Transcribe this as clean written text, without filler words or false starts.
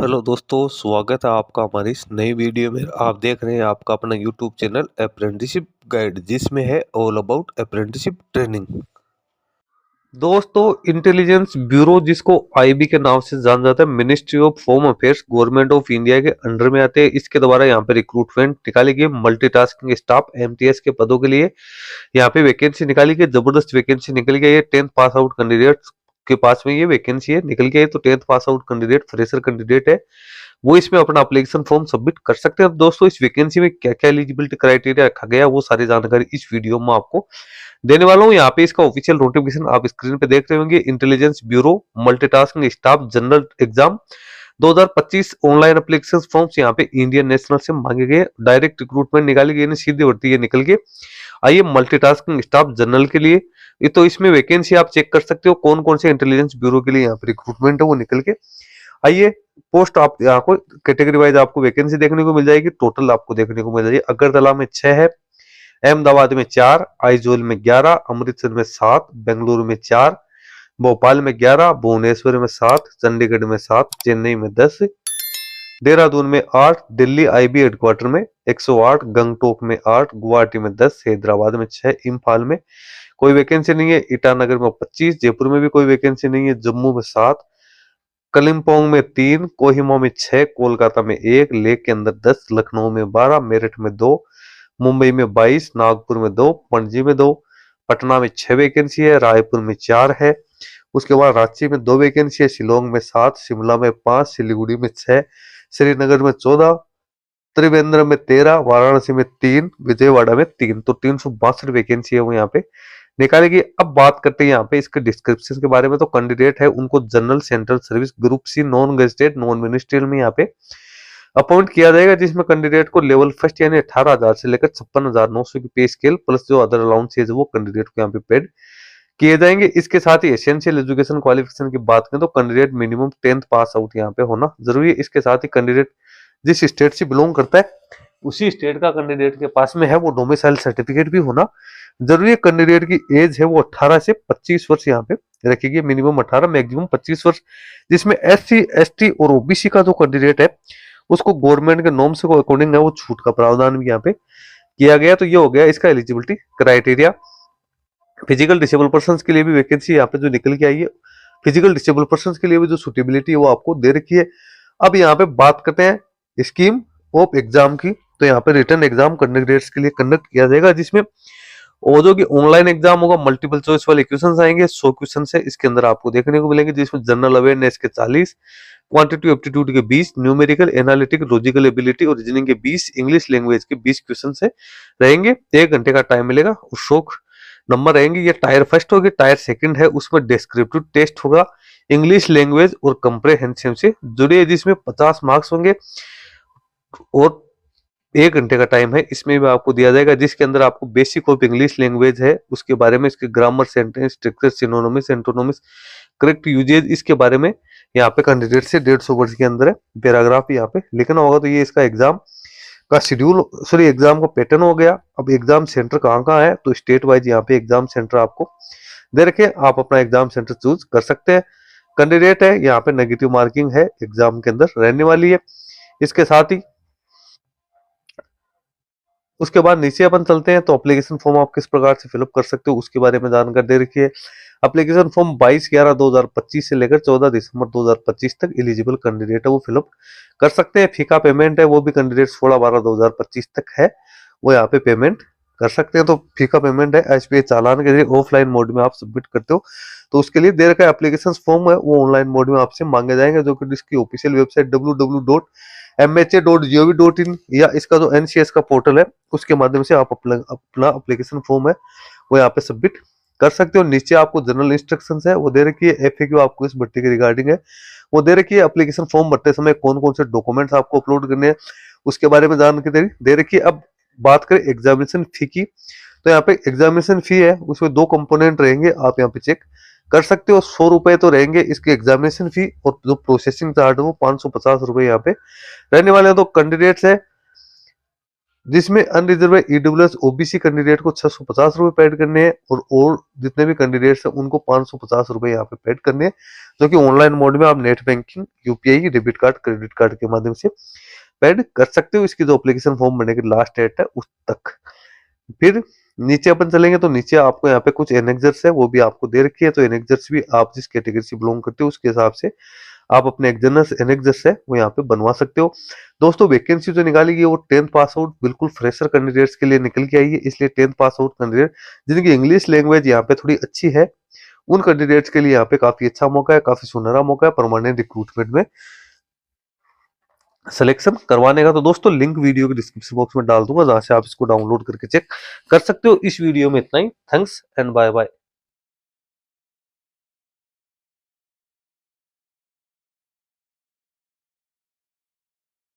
Hello दोस्तों, स्वागत है आपका हमारी इस नई वीडियो में। आप देख रहे हैं आपका अपना यूट्यूब चैनल अप्रेंटिसशिप गाइड, जिसमें है ऑल अबाउट अप्रेंटिसशिप ट्रेनिंग। दोस्तों, इंटेलिजेंस ब्यूरो, जिसको आईबी के नाम से जाना जाता है, ministry of home affairs, government of India के अंडर में आते हैं। इसके द्वारा यहाँ पे रिक्रूटमेंट निकाली गई मल्टीटास्किंग स्टाफ एमटीएस के पदों के लिए। यहाँ पे वैकेंसी निकाली गई, जबरदस्त वैकेंसी निकल गई है। 10th पास आउट कैंडिडेट के पास में ये वैकेंसी है, निकल गई है। तो 10th pass out candidate, fresher candidate है, वो इसमें अपना एप्लीकेशन फॉर्म सबमिट कर सकते हैं। दोस्तों, इस वैकेंसी में क्या क्या एलिजिबिलिटी क्राइटेरिया रखा गया है, वो सारी जानकारी इस वीडियो में आपको देने वाला हूँ। यहाँ पे इसका ऑफिशियल नोटिफिकेशन आप स्क्रीन पे देख रहे होंगे। Intelligence bureau multitasking staff general exam 2025 online application forms यहाँ पे इंडियन नेशनल से मांगे गए। डायरेक्ट रिक्रूटमेंट निकाली गई, सीधी भर्ती ये निकल गई। आइए, मल्टीटास्किंग स्टाफ जनरल के लिए ये तो इसमें वैकेंसी आप चेक कर सकते हो कौन कौन से इंटेलिजेंस ब्यूरो के लिए यहाँ पे रिक्रूटमेंट है वो निकल के। आइए, पोस्ट आप यहाँ को कैटेगरी वाइज आपको वैकेंसी देखने को मिल जाएगी। टोटल आपको देखने को मिल जाएगी। अगरतला में 6 है, अहमदाबाद में 4, आइजोल में 11, अमृतसर में 7, बेंगलुरु में 4, भोपाल में 11, भुवनेश्वर में 7, चंडीगढ़ में 7, चेन्नई में 10, देहरादून में 8, दिल्ली आईबी हेडक्वार्टर में 108, गंगटोक में 8, गुवाहाटी में 10, हैदराबाद में 6, इम्फाल में कोई वैकेंसी नहीं है, ईटानगर में 25, जयपुर में भी कोई वैकेंसी नहीं है, जम्मू में 7, कलिम्पोंग में 3, कोहिमा में 6, कोलकाता में 1, लेह के अंदर 10, लखनऊ में 12, मेरठ में 2, मुंबई में 22, नागपुर में 2, पणजी में 2, पटना में 6 वैकेंसी है, रायपुर में 4 है। उसके बाद रांची में 2 वैकेंसी है, शिलोंग में 7, शिमला में 5, सिलीगुड़ी में 6, श्रीनगर में 14, त्रिवेंद्रम में 13, वाराणसी में 3, विजयवाड़ा में 3। तो 362 वैकेंसी है वो यहाँ पे निकालेगी। अब बात करते हैं यहाँ पे इसके डिस्क्रिप्शन के बारे में। तो कैंडिडेट है उनको general central service group C non gazetted non ministerial में यहाँ पे अपॉइंट किया जाएगा, जिसमें कैंडिडेट को लेवल फर्स्ट यानी 18,000 से लेकर 56,900 की पे स्केल प्लस जो अदर अलाउंसेज वो कैंडिडेट को यहाँ पे पेड किए जाएंगे। इसके साथ ही एसेंशियल एजुकेशन क्वालिफिकेशन की बात करें तो candidate minimum 10th pass out यहाँ पे होना जरूरी है। इसके साथ ही कैंडिडेट जिस स्टेट से बिलोंग करता है उसी स्टेट का कैंडिडेट के पास में है वो डोमिसाइल सर्टिफिकेट भी होना जरूरी है। कैंडिडेट की एज है वो 18 से 25 वर्ष यहाँ पे रखेगी, मिनिमम 18 मैक्सिमम 25 वर्ष, जिसमें SC ST और OBC का जो कैंडिडेट है उसको गवर्नमेंट के नॉर्म्स को अकॉर्डिंग है वो छूट का प्रावधान भी यहाँ पे किया गया। तो ये हो गया इसका eligibility criteria. Physical disable person के लिए भी वैकेंसी यहाँ पे जो निकल के आई है, फिजिकल डिसेबल पर्सन के लिए भी जो सुटेबिलिटी है वो आपको दे रखी है। अब यहाँ पे बात करते हैं स्कीम ऑफ एग्जाम की। तो यहाँ पे रिटर्न एग्जाम कैंडिडेट्स के लिए कंडक्ट किया जाएगा, जिसमें वो जो कि ऑनलाइन एग्जाम होगा, मल्टीपल चॉइस वाले क्वेश्चन आएंगे, 100 क्वेश्चन है इसके अंदर आपको देखने को मिलेंगे, जिसमें जनरल अवेयरनेस के 40, क्वांटिटी एप्टीट्यूड के 20, न्यूमेरिकल एनालिटिक लॉजिकल एबिलिटी और रीजनिंग के 20, इंग्लिश लैंग्वेज के 20 क्वेश्चन से रहेंगे। 1 घंटे का टाइम मिलेगा और 100 नंबर रहेंगे। ये टायर फर्स्ट होगी, टायर सेकंड है उसमें डिस्क्रिप्टिव टेस्ट होगा, इंग्लिश लैंग्वेज और कंप्रेहेंसिव से जुड़े, जिसमें 50 मार्क्स होंगे और 1 घंटे का टाइम है इसमें भी आपको दिया जाएगा, जिसके अंदर आपको बेसिक ऑफ इंग्लिश लैंग्वेज है उसके बारे में, इसके grammar, sentence structure, synonyms, antonyms, correct usages, इसके बारे में यहाँ पे कैंडिडेट से 150 वर्ड के अंदर है पैराग्राफ यहाँ पे लिखना होगा। तो ये इसका एग्जाम का शेड्यूल, सॉरी एग्जाम का पैटर्न हो गया। अब एग्जाम सेंटर कहाँ कहाँ है, तो स्टेट वाइज यहाँ पे एग्जाम सेंटर आपको दे रखे, आप अपना एग्जाम सेंटर चूज कर सकते हैं। कैंडिडेट है यहाँ पे नेगेटिव मार्किंग है एग्जाम के अंदर रहने वाली है। इसके साथ ही उसके बाद नीचे अपन चलते हैं, तो एप्लीकेशन फॉर्म आप किस प्रकार से फिलअप कर सकते हो उसके बारे में जानकारी दे रखी है। एप्लीकेशन फॉर्म 22/11/2025 से लेकर 14 दिसंबर 2025 तक एलिजिबल कैंडिडेट है वो फिलअप कर सकते हैं। फीका पेमेंट है वो भी कैंडिडेट 16/12/2025 तक है वो यहाँ पे पेमेंट कर सकते हैं। तो फीका पेमेंट है SBI चालान के जरिए ऑफलाइन मोड में आप सबमिट करते हो, तो उसके लिए दे रखा है एप्लीकेशन फॉर्म है वो ऑनलाइन मोड में आपसे मांगे जाएंगे, जो कि इसकी ऑफिशियल वेबसाइट www.mha.gov.in या इसका जो NCS का पोर्टल है उसके माध्यम से आप अपना एप्लीकेशन फॉर्म है वो यहाँ पे सबमिट कर सकते हो। नीचे आपको जनरल इंस्ट्रक्शंस है वो दे रखी है, FAQ आपको इस भर्ती के रिगार्डिंग है वो दे रखी है। एप्लीकेशन फॉर्म भरते समय कौन कौन से डॉक्यूमेंट्स आपको अपलोड करने हैं उसके बारे में जानकारी दे रखी है। अब बात करें एग्जामिनेशन फी की, तो यहाँ पे एग्जामिनेशन फी है उसमें 2 कंपोनेंट रहेंगे, आप यहाँ पे चेक कर सकते हो। 100 रुपए तो रहेंगे इसके एग्जामिनेशन फी, और जो प्रोसेसिंग चार्ज है वो 550 रुपए यहाँ पे रहने वाले हैं। तो कैंडिडेट्स है जिसमें अनरिजर्व ईडब्ल्यूएस ओबीसी कैंडिडेट को 650 रुपए पेड करने हैं और जितने भी कैंडिडेट्स हैं उनको 550 रुपए यहाँ पे पेड करने हैं, जो कि ऑनलाइन मोड में आप net banking, UPI, debit card, credit card के माध्यम से पेड कर सकते हो। इसकी जो एप्लीकेशन फॉर्म भरने की लास्ट डेट है उस तक। फिर नीचे अपन चलेंगे तो नीचे आपको यहाँ पे कुछ एनेक्जर्स है, वो भी आपको दे रखी है। तो एनेक्जर्स भी आप जिस कैटेगरी से बिलोंग करते हो उसके हिसाब से आप अपने एनेक्जर्स है वो यहाँ पे बनवा सकते हो। दोस्तों वैकेंसी जो निकाली गई है वो 10th पास आउट बिल्कुल फ्रेशर कैंडिडेट्स के लिए निकल के आई है, इसलिए 10th पास आउट कैंडिडेट जिनकी इंग्लिश लैंग्वेज यहाँ पे थोड़ी अच्छी है उन कैंडिडेट्स के लिए यहाँ पे काफी अच्छा मौका है, काफी सुनहरा मौका है परमानेंट रिक्रूटमेंट में सिलेक्शन करवाने का। तो दोस्तों लिंक वीडियो के डिस्क्रिप्शन बॉक्स में डाल दूंगा, जहां से आप इसको डाउनलोड करके चेक कर सकते हो। इस वीडियो में इतना ही। Thanks and bye bye.